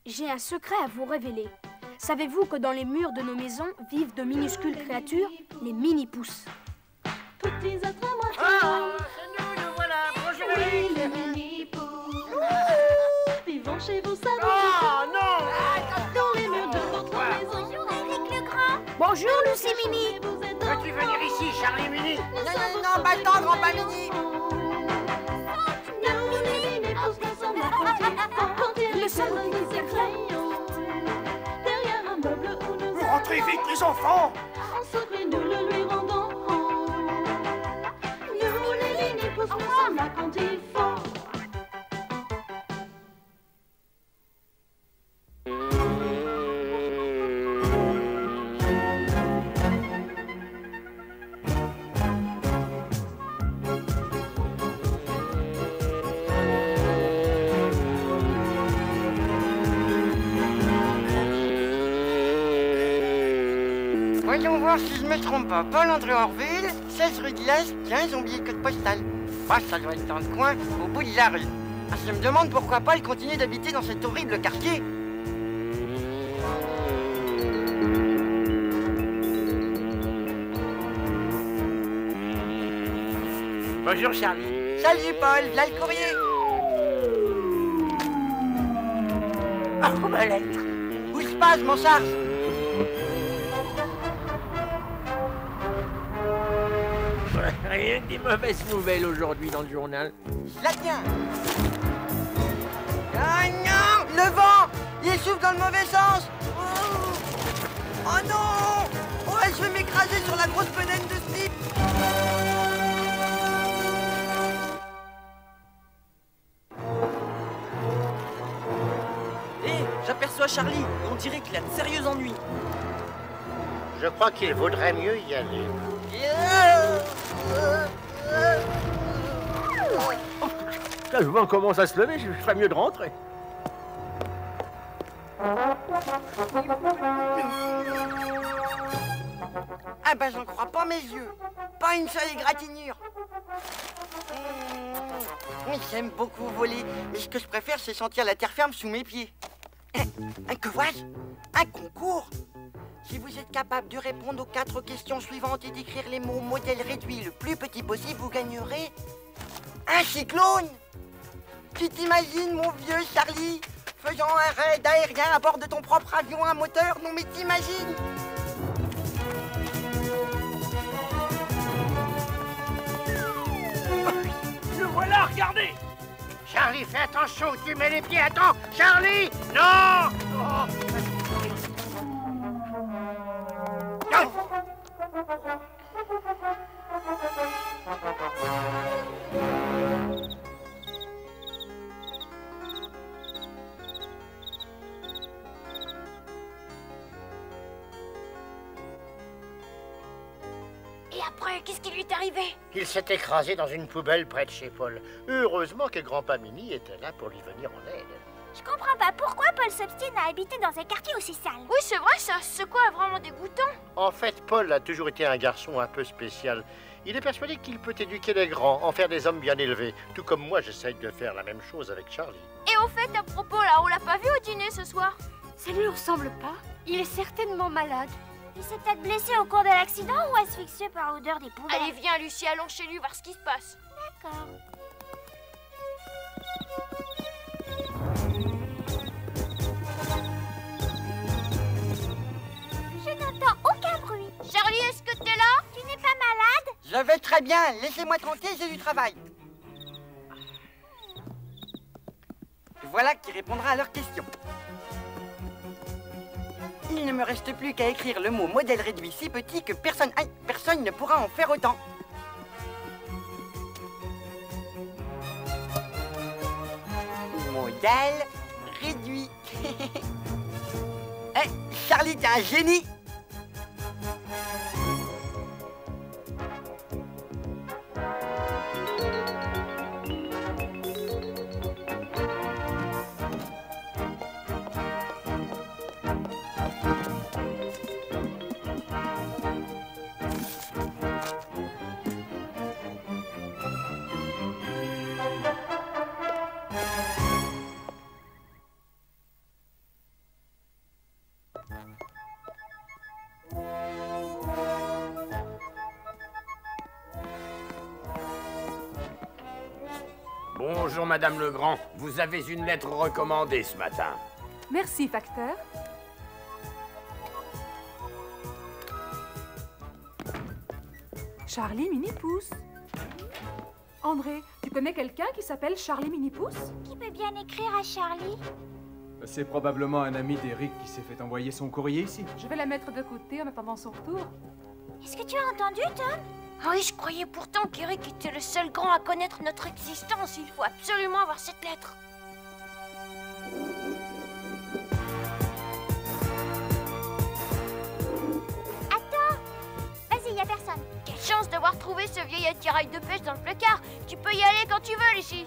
J'ai un secret à vous révéler. Savez-vous que dans les murs de nos maisons vivent de minuscules créatures, les mini-pousses? Petits êtres c'est nous voilà. Bonjour, oui, les mini-pousses. Vivons chez vous, ça vous Oh, non. dans les murs de votre maison. Bonjour, Eric le Grand. Bonjour, Lucie Mini. Vous êtes Veux-tu venir ici, Charlie Mini? Non, pas le temps, grand-père Mini. nous, les mini-pousses, nous sommes apprentis. Quand il Le sang donne qui ses crayons, derrière un meuble où nous Rentrez vite, les enfants. en secret, nous le lui rendons. Nous, les mini-pousses, nous sommes apprentis forts. Voyons voir si je me trompe pas. Paul-André Orville, 16 rue de l'Est, 15 ont oublié le code postal. Ah, ça doit être dans le coin, au bout de la rue. Ah, je me demande pourquoi Paul continue d'habiter dans cet horrible quartier. Bonjour, Charlie. Salut Paul, là le courrier. Oh, ma lettre. Où se passe mon sars? Rien que des mauvaises nouvelles aujourd'hui dans le journal. La tiens. Ah non, le vent, il souffle dans le mauvais sens. Oh non, oh, je vais m'écraser sur la grosse fenêtre de Steve. Hé, j'aperçois Charlie. On dirait qu'il a de sérieux ennuis. Je crois qu'il vaudrait mieux y aller. Là, je vois on commence à se lever, je ferais mieux de rentrer. Ah ben j'en crois pas mes yeux. Pas une seule égratignure. Oui, j'aime beaucoup voler, mais ce que je préfère c'est sentir la terre ferme sous mes pieds. Que vois-je? Un concours? Si vous êtes capable de répondre aux 4 questions suivantes et d'écrire les mots modèle réduit le plus petit possible, vous gagnerez un cyclone. Tu t'imagines, mon vieux Charlie, faisant un raid aérien à bord de ton propre avion à moteur? Non mais t'imagines? Le voilà, regardez. Charlie, fais attention, tu mets les pieds. Attends, Charlie. Non. Oh. Non. Et après, qu'est-ce qui lui est arrivé? Il s'est écrasé dans une poubelle près de chez Paul. Heureusement que grand-papa Mini était là pour lui venir en aide. Je comprends pas pourquoi Paul s'obstine à habiter dans un quartier aussi sale. Oui, c'est vrai, ça. C'est quoi vraiment dégoûtant? En fait, Paul a toujours été un garçon un peu spécial. Il est persuadé qu'il peut éduquer les grands, en faire des hommes bien élevés. Tout comme moi, j'essaye de faire la même chose avec Charlie. Et au fait, à propos, là, on l'a pas vu au dîner ce soir. Ça ne lui ressemble pas. Il est certainement malade. Il s'est peut-être blessé au cours de l'accident ou asphyxié par l'odeur des poubelles. Allez, viens, Lucie, allons chez lui voir ce qui se passe. D'accord. Je n'entends aucun bruit. Charlie, est-ce que t'es là? Tu n'es pas malade? Je vais très bien, laissez-moi tranquille, j'ai du travail. Voilà qui répondra à leurs questions. Il ne me reste plus qu'à écrire le mot modèle réduit si petit que personne ne pourra en faire autant. Modèle réduit. Charlie, t'es un génie. Bonjour, Madame Legrand. Vous avez une lettre recommandée ce matin. Merci, facteur. Charlie Minipousse. André, tu connais quelqu'un qui s'appelle Charlie Minipousse? Qui peut bien écrire à Charlie? C'est probablement un ami d'Eric qui s'est fait envoyer son courrier ici. Je vais la mettre de côté en attendant son retour. Est-ce que tu as entendu, Tom? Ah oui, je croyais pourtant qu'Eric était le seul grand à connaître notre existence. Il faut absolument avoir cette lettre. Attends! Vas-y, y a personne. Quelle chance d'avoir trouvé ce vieil attirail de pêche dans le placard. Tu peux y aller quand tu veux, Lucie.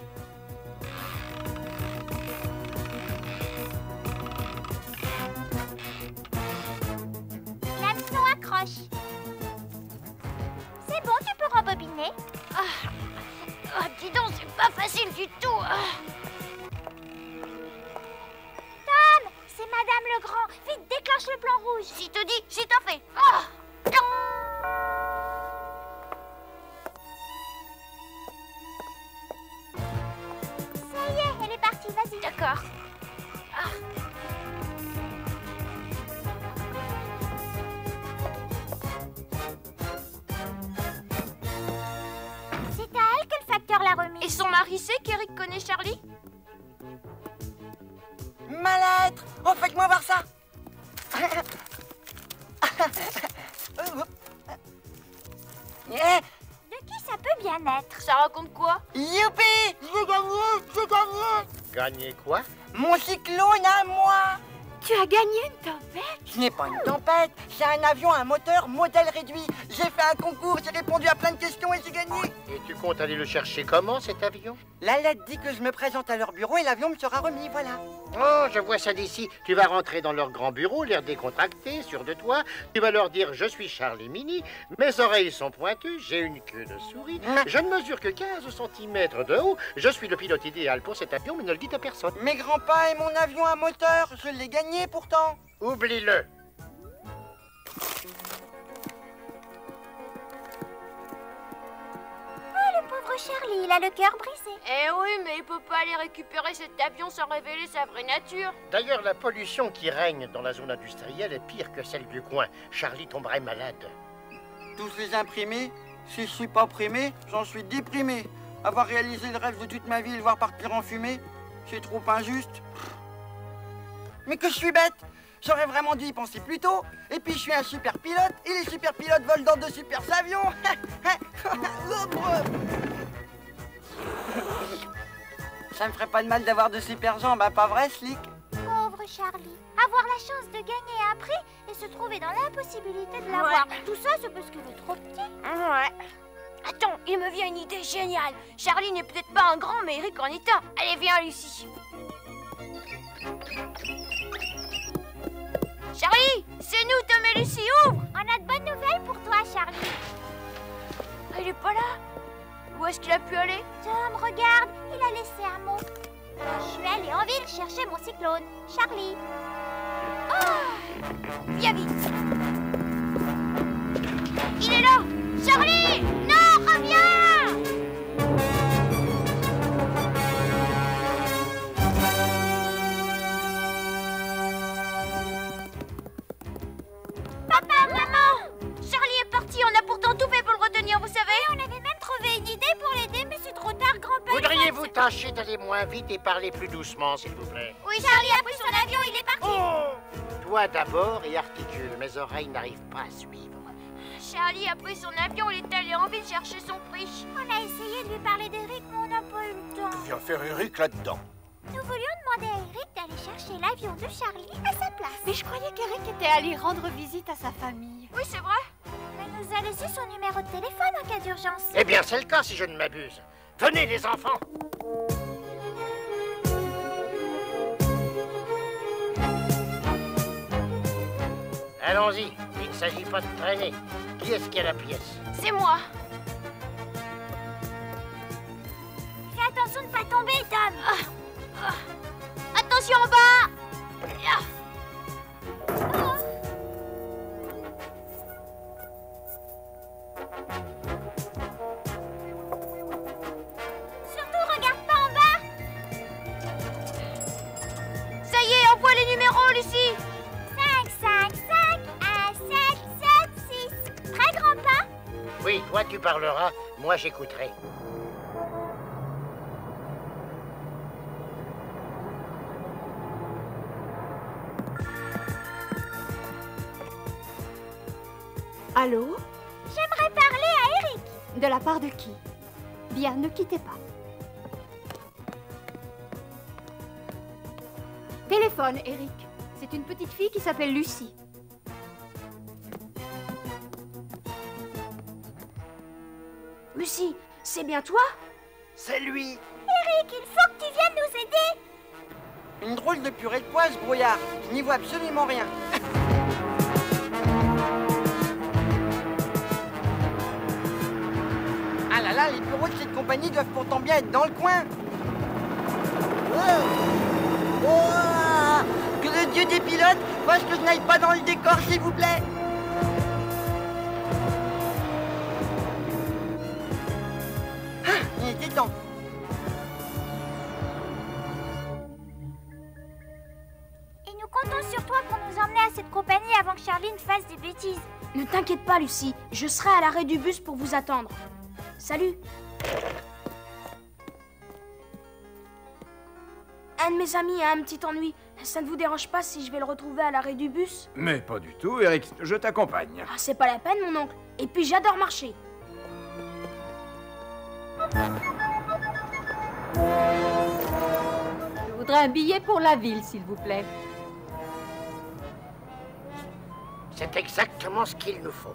L'hameçon accroche. C'est bon, tu peux rembobiner. Dis donc, c'est pas facile du tout. Tom, c'est Madame Legrand. Vite, déclenche le plan rouge. Si te dit, si t'en fais. Ah. Ça y est, elle est partie, vas-y. D'accord. C'est à elle que le facteur l'a remis. Et son mari sait qu'Eric connaît Charlie? Ma lettre! Oh, faites-moi voir ça! De qui ça peut bien être? Ça raconte quoi? Youpi! J'ai gagné! J'ai gagné! Gagner quoi? Mon cyclone à moi! Tu as gagné une tempête? Ce n'est pas une tempête, c'est un avion à moteur modèle réduit. J'ai fait un concours, j'ai répondu à plein de questions et j'ai gagné. Et tu comptes aller le chercher comment, cet avion? La lettre dit que je me présente à leur bureau et l'avion me sera remis, voilà. Oh, je vois ça d'ici. Tu vas rentrer dans leur grand bureau, l'air décontracté, sûr de toi. Tu vas leur dire, je suis Charlie Mini, mes oreilles sont pointues, j'ai une queue de souris, je ne mesure que 15 cm de haut, je suis le pilote idéal pour cet avion, mais ne le dites à personne. Mes grands-pas et mon avion à moteur, je l'ai gagné pourtant. Oublie-le. Oh, le pauvre Charlie, il a le cœur brisé. Eh oui, mais il peut pas aller récupérer cet avion sans révéler sa vraie nature. D'ailleurs, la pollution qui règne dans la zone industrielle est pire que celle du coin. Charlie tomberait malade. Tous les imprimés, si je suis pas primé, j'en suis déprimé. Avoir réalisé le rêve de toute ma vie et le voir partir en fumée, c'est trop injuste. Mais que je suis bête! J'aurais vraiment dû y penser plus tôt. Et puis je suis un super pilote, et les super pilotes volent dans de super avions. Ça me ferait pas de mal d'avoir de super jambes, hein, pas vrai, Slick? Pauvre Charlie. Avoir la chance de gagner un prix et se trouver dans l'impossibilité de l'avoir. Tout ça, c'est parce qu'il est trop petit. Ouais. Attends, il me vient une idée géniale. Charlie n'est peut-être pas un grand, mais Eric en est un. Allez, viens, Lucie. Charlie, c'est nous, Tom et Lucie, ouvre! On a de bonnes nouvelles pour toi, Charlie. Il est pas là. Où est-ce qu'il a pu aller? Tom, regarde, il a laissé un mot. Je suis allée en ville chercher mon cyclone. Charlie. Viens vite. Il est là. Charlie! Non, reviens! Papa, maman! Charlie est parti, on a pourtant tout fait pour le retenir, vous savez? On avait même trouvé une idée pour l'aider, mais c'est trop tard, grand-père. Voudriez-vous tâcher d'aller moins vite et parler plus doucement, s'il vous plaît? Oui, Charlie a pris son avion, il est parti. Toi d'abord et articule, mes oreilles n'arrivent pas à suivre. Charlie a pris son avion, il est allé en ville chercher son prix. On a essayé de lui parler d'Eric, mais on n'a pas eu le temps. Viens faire Eric là-dedans. Nous voulions demander à Eric d'aller chercher l'avion de Charlie à sa place. Mais je croyais qu'Eric était allé rendre visite à sa famille. Oui, c'est vrai. Il nous a laissé son numéro de téléphone en cas d'urgence. Eh bien, c'est le cas si je ne m'abuse. Venez, les enfants! Allons-y, il ne s'agit pas de traîner. Qui est-ce qui a la pièce? C'est moi. Fais attention de ne pas tomber, Tom. Attention en bas. Surtout, regarde pas en bas. euros, Lucie. 5, 5, 5, 1, 7, 7, 6. Très grand pas. Oui, toi tu parleras, moi j'écouterai. Allô? J'aimerais parler à Eric. De la part de qui? Bien, ne quittez pas. Téléphone, Eric. C'est une petite fille qui s'appelle Lucie. Lucie, c'est bien toi? C'est lui. Eric, il faut que tu viennes nous aider. Une drôle de purée de pois, ce brouillard. Je n'y vois absolument rien. Ah là là, les bureaux de cette compagnie doivent pourtant bien être dans le coin. Oh, oh, que le dieu des pilotes fasse que je n'aille pas dans le décor, s'il vous plaît. Ah, il était temps. Et nous comptons sur toi pour nous emmener à cette compagnie avant que Charlie ne fasse des bêtises. Ne t'inquiète pas, Lucie. Je serai à l'arrêt du bus pour vous attendre. Salut. Un de mes amis a un petit ennui. Ça ne vous dérange pas si je vais le retrouver à l'arrêt du bus? Mais pas du tout, Eric. Je t'accompagne. Ah, c'est pas la peine, mon oncle. Et puis j'adore marcher. Je voudrais un billet pour la ville, s'il vous plaît. C'est exactement ce qu'il nous faut.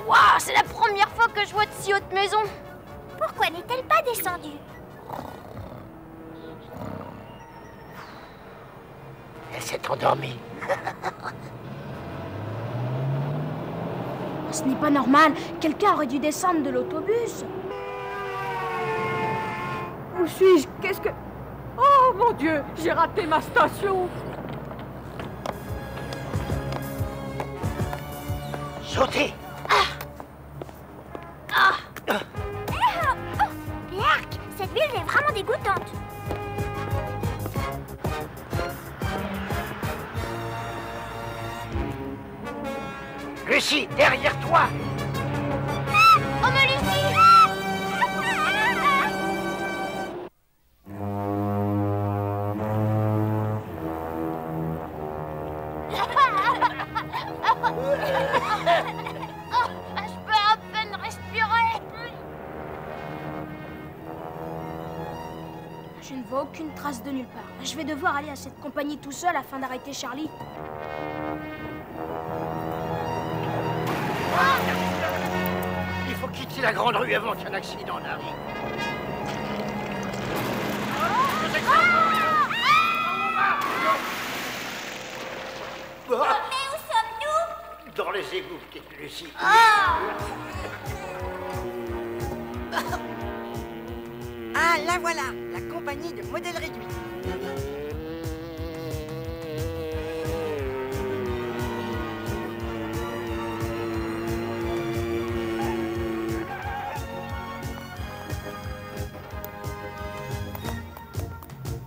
Waouh, c'est la première fois que je vois de si haute maison. Pourquoi n'est-elle pas descendue? Elle s'est endormie. Ce n'est pas normal. Quelqu'un aurait dû descendre de l'autobus. Où suis-je? Qu'est-ce que... Oh mon Dieu, j'ai raté ma station. Sautez! L'arc, cette ville est vraiment dégoûtante. Lucie, derrière toi! Oh ma Lucie! Je peux à peine respirer. Je ne vois aucune trace de nulle part. Je vais devoir aller à cette compagnie tout seul afin d'arrêter Charlie. Il faut quitter la grande rue avant qu'un accident n'arrive. Mais où sommes-nous? Dans les égouts, petite Lucie. Ah, la voilà, la compagnie de modèles réduits.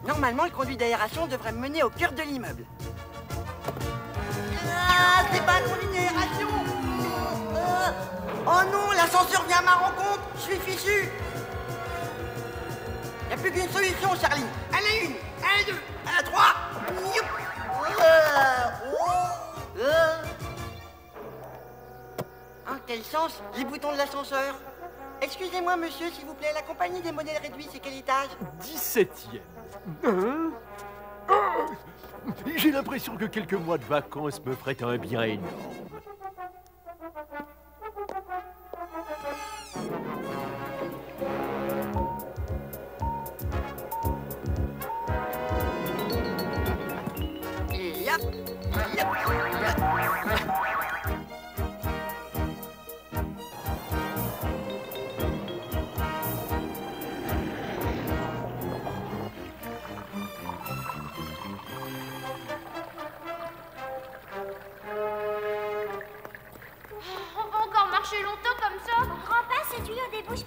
Normalement, le conduit d'aération devrait me mener au cœur de l'immeuble. Ah, c'est pas un conduit d'aération! Oh non, l'ascenseur vient à ma rencontre! Je suis fichu! Y a plus qu'une solution, Charlie! Allez, une! Allez, deux! Allez, trois! Youp. En quel sens? Les boutons de l'ascenseur. Excusez-moi, monsieur, s'il vous plaît, la compagnie des modèles réduits, c'est quel étage? 17e. Hein? Ah, j'ai l'impression que quelques mois de vacances me feraient un bien énorme.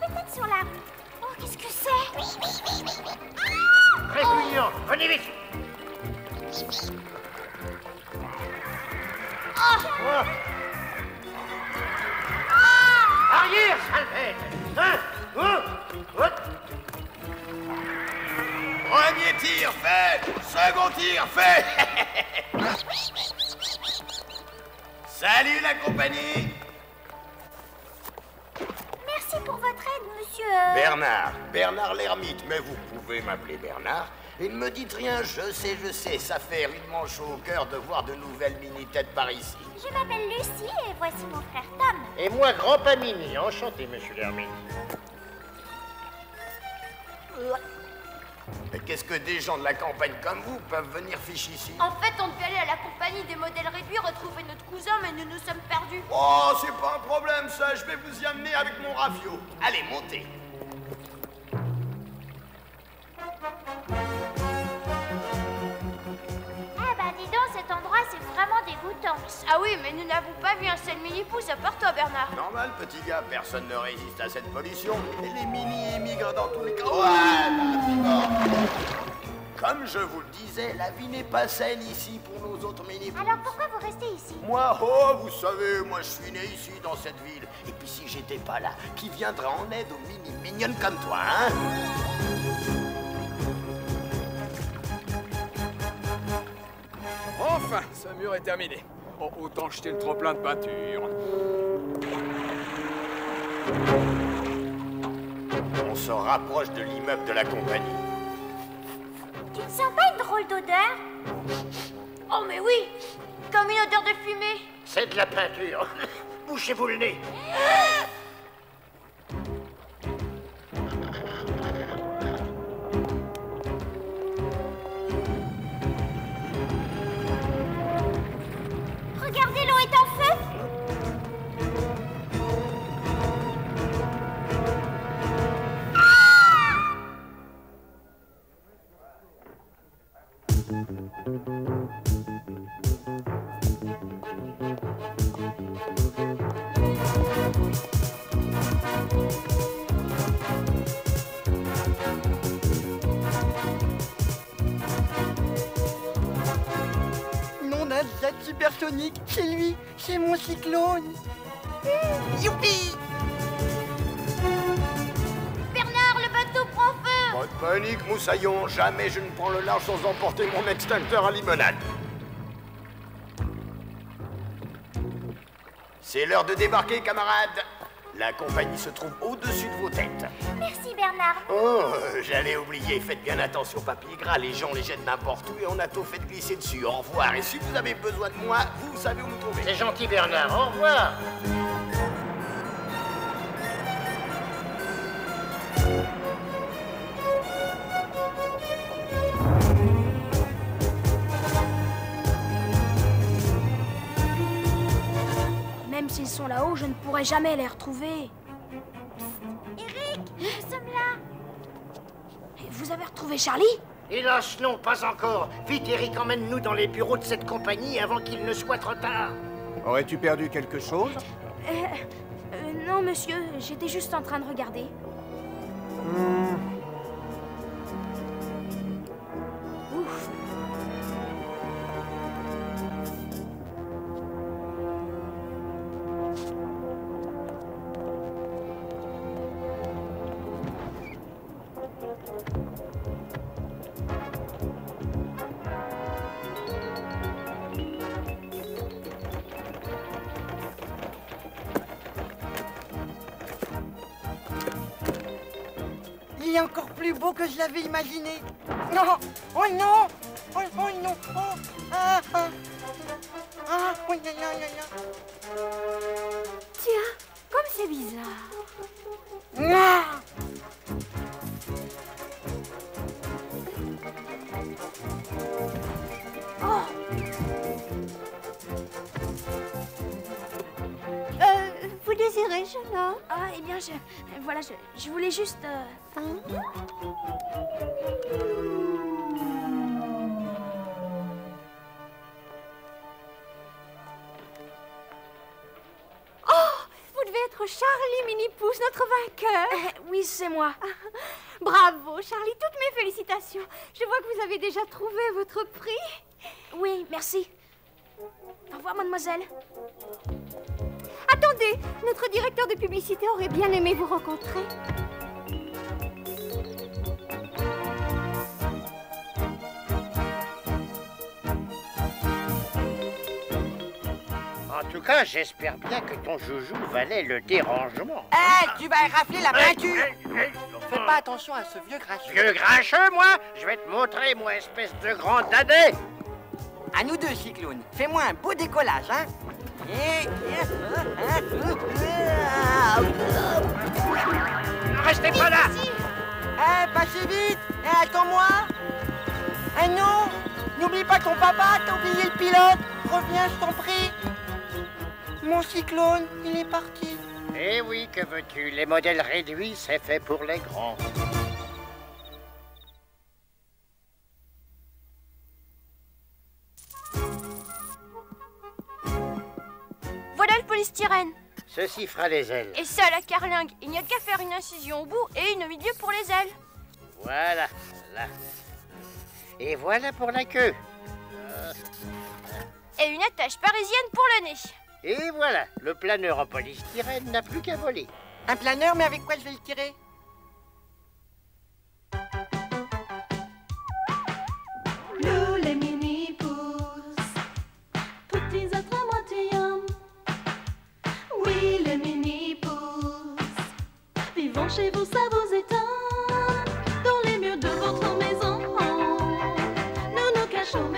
peut-être sur la rue. Oh, qu'est-ce que c'est? Répugnant, venez vite. Oh. Arrière, sale bête. Premier tir fait. Second tir fait. Salut la compagnie. Merci pour votre aide, monsieur... Bernard l'ermite, mais vous pouvez m'appeler Bernard. Et ne me dites rien, je sais, ça fait rudement chaud au cœur de voir de nouvelles mini-têtes par ici. Je m'appelle Lucie et voici mon frère Tom. Et moi, Grand-Pa Mini, enchanté, monsieur l'ermite. Mais qu'est-ce que des gens de la campagne comme vous peuvent venir ficher ici? En fait, on devait aller à la compagnie des modèles réduits retrouver notre cousin, mais nous nous sommes perdus. Oh, c'est pas un problème ça, je vais vous y amener avec mon rafio. Allez, montez. Ah bah dis donc, cet endroit c'est vraiment dégoûtant. Ah oui, mais nous n'avons pas vu un seul mini-pouce à part toi, Bernard. Normal, petit gars, personne ne résiste à cette pollution. Et les mini émigrent dans tous les cas. Voilà, comme je vous le disais, la vie n'est pas saine ici pour nos autres mini-pouces. Alors pourquoi vous restez ici? Moi, oh, vous savez, moi je suis né ici, dans cette ville. Et puis si j'étais pas là, qui viendra en aide aux mini-mignonnes comme toi, hein? Enfin, ce mur est terminé. Bon, autant jeter le trop-plein de peinture. On se rapproche de l'immeuble de la compagnie. Tu ne sens pas une drôle d'odeur? Oh mais oui, comme une odeur de fumée. C'est de la peinture. Bouchez-vous le nez. Regardez, l'eau est en feu. Nom d'un jet supersonique, c'est lui, c'est mon cyclone. Youpi! Bernard, le bateau prend feu. Pas de panique, moussaillon, jamais je ne prends le large sans emporter mon extincteur à limonade. C'est l'heure de débarquer, camarades. La compagnie se trouve au-dessus de vos têtes. Merci Bernard. Oh, j'allais oublier, faites bien attention, papier gras, les gens les jettent n'importe où et on a tout fait de glisser dessus. Au revoir, et si vous avez besoin de moi, vous savez où me trouver. C'est gentil, Bernard. Au revoir. Même s'ils sont là-haut, je ne pourrai jamais les retrouver. Eric, nous sommes là. Et vous avez retrouvé Charlie? Hélas, non, pas encore. Vite, Eric, emmène-nous dans les bureaux de cette compagnie avant qu'il ne soit trop tard. Aurais-tu perdu quelque chose? Non, monsieur, j'étais juste en train de regarder. Ouf. Il est encore plus beau que je l'avais imaginé. Non! Oh non! Oh, oh non! Oh! Ah! Ah! Ah! Oh, ya, ya, ya, ya. Tiens, comme c'est bizarre. Ah! Oh! Vous désirez, jeune homme? Ah, eh bien, voilà, je voulais juste... Oh, vous devez être Charlie Minipousse, notre vainqueur. Oui, c'est moi. Bravo, Charlie, toutes mes félicitations. Je vois que vous avez déjà trouvé votre prix. Oui, merci. Au revoir, mademoiselle. Attendez, notre directeur de publicité aurait bien aimé vous rencontrer. En tout cas, j'espère bien que ton joujou valait le dérangement. Tu vas rafler la peinture. Fais pas attention à ce vieux grincheux. Vieux grincheux, moi? Je vais te montrer, moi, espèce de grand dadais. À nous deux, Cyclone. Fais-moi un beau décollage, hein. Restez pas là. Passez vite. Attends-moi. Non. N'oublie pas ton papa, t'as oublié le pilote. Reviens, je t'en prie. Mon Cyclone, il est parti. Eh oui, que veux-tu? Les modèles réduits, c'est fait pour les grands. Voilà le polystyrène. Ceci fera les ailes. Et ça, la carlingue. Il n'y a qu'à faire une incision au bout et une au milieu pour les ailes. Voilà, là. Et voilà pour la queue. Et une attache parisienne pour le nez. Et voilà, le planeur en polystyrène n'a plus qu'à voler. Un planeur, mais avec quoi je vais le tirer? Nous les mini-pousses, petits êtres à moitié homme. Oui, les mini-pousses, vivons chez vous, ça vous étonne. Dans les murs de votre maison, nous nous cachons.